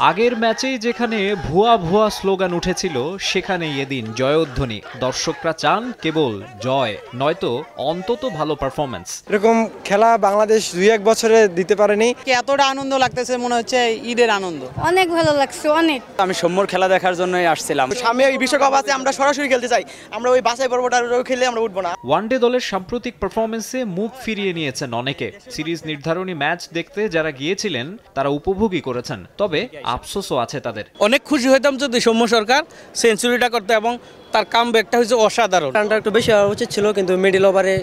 আগের ম্যাচেই যেখানে ভুয়া ভুয়া স্লোগান উঠেছিল সেখানেই এদিন জয়ধ্বনি। দর্শকরা চান কেবল জয়, নয়তো অন্তত ভালো পারফরম্যান্স। এরকম খেলা বাংলাদেশ 2-1 বছরে দিতে পারেনি। এতটা আনন্দ লাগতেছে মনে হচ্ছে ঈদের আনন্দ। অনেক ভালো লাগছে, অনেক। আমি সৌম্যর খেলা দেখার জন্যই আসছিলাম। সামনে এই বিশ্বকাপ আছে, আমরা সরাসরি খেলতে চাই। আমরা ওই বাছাই পর্বটা খেলে আমরা উঠবো না। ওয়ানডে দলের সাম্প্রতিক পারফরম্যান্সে মুখ ফিরিয়ে নিয়েছেন অনেকে। সিরিজ নির্ধারণী ম্যাচ দেখতে যারা গিয়েছিলেন তারা উপভোগই করেছেন, তবে আফসোসও আছে তাদের। অনেক খুশি হইতাম যদি সৌম্য সরকার সেঞ্চুরিটা করতে, এবং তার কামব্যাকটা হচ্ছে অসাধারণ। রানটা একটু বেশি হওয়া উচিত ছিল, কিন্তু মিডল ওভারে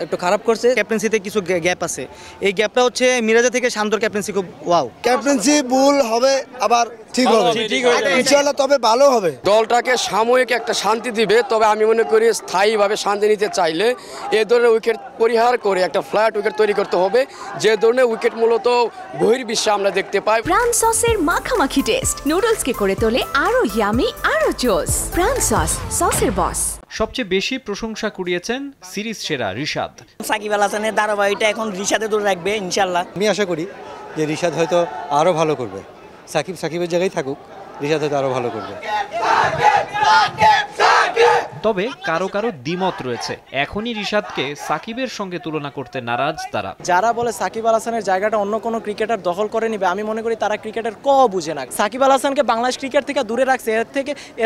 একটু খারাপ করছে। ক্যাপ্টেন্সিতে কিছু গ্যাপ আছে, এই গ্যাপটা হচ্ছে মিরাজা থেকে শান্তর ক্যাপ্টেন্সি খুব ওয়াও। ক্যাপ্টেন্সি ভুল হবে, আবার ঠিক হবে ইনশাআল্লাহ, তবে ভালো হবে। দলটাকে সাময়িক একটা শান্তি দিবে, তবে আমি মনে করি স্থায়ীভাবে শান্তি নিতে চাইলে এ ধরনের উইকেট পরিহার করে একটা ফ্ল্যাট উইকেট তৈরি করতে হবে, যে ধরনের উইকেট মূলত বহির্বিশ্বে আমরা দেখতে পাই। প্রাণ সসের মাখামাখি টেস্ট নুডলসকে করে তোলে আরো ইয়ামি, আরো জোস। প্রাণ সস, সসের বস। সবচেয়ে বেশি প্রশংসা কুড়িয়েছেন সিরিজ সেরা রিশাদ। সাকিব আল হাসানের ধারাবাহিকটা এখন রিশাদে দূরে রাখবে ইনশাল্লাহ। আমি আশা করি যে রিশাদ হয়তো আরো ভালো করবে। সাকিবের জায়গায় থাকুক, রিশাদ হয়তো আরো ভালো করবে। তবে কারো কারো দ্বিমত রয়েছে। এখনই রিশাদকে সাকিবের সঙ্গে তুলনা করতে নারাজ তারা। যারা বলে সাকিব আল হাসানের জায়গাটা অন্য কোনো ক্রিকেটার দখল করে নিবে, আমি মনে করি তারা ক্রিকেটের বুঝে না। সাকিব আল হাসানকে বাংলাদেশ ক্রিকেট থেকে দূরে রাখছে,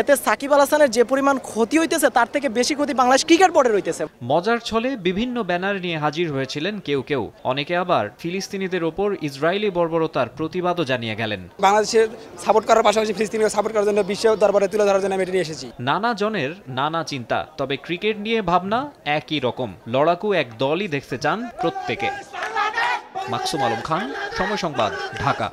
এতে সাকিব আল হাসানের যে পরিমাণ ক্ষতি হইতেছে তার থেকে বেশি ক্ষতি বাংলাদেশ ক্রিকেট বোর্ডের হইতেছে। মজার ছলে বিভিন্ন ব্যানার নিয়ে হাজির হয়েছিলেন কেউ, অনেকে আবার ফিলিস্তিনিদের ওপর ইসরায়েলি বর্বরতার প্রতিবাদও জানিয়ে গেলেন। বাংলাদেশের সাপোর্ট করার পাশাপাশি ফিলিস্তিনকে সাপোর্ট করার জন্য বিশ্ব দরবারে তুলে ধরার জন্য আমি এটা নিয়ে এসেছি। নানা জনের নানা চিন্তা, তবে ক্রিকেট নিয়ে ভাবনা একই রকম। লড়াকু এক দলই দেখতে চান প্রত্যেকে। মাকসুম আলম খান, সময় সংবাদ, ঢাকা।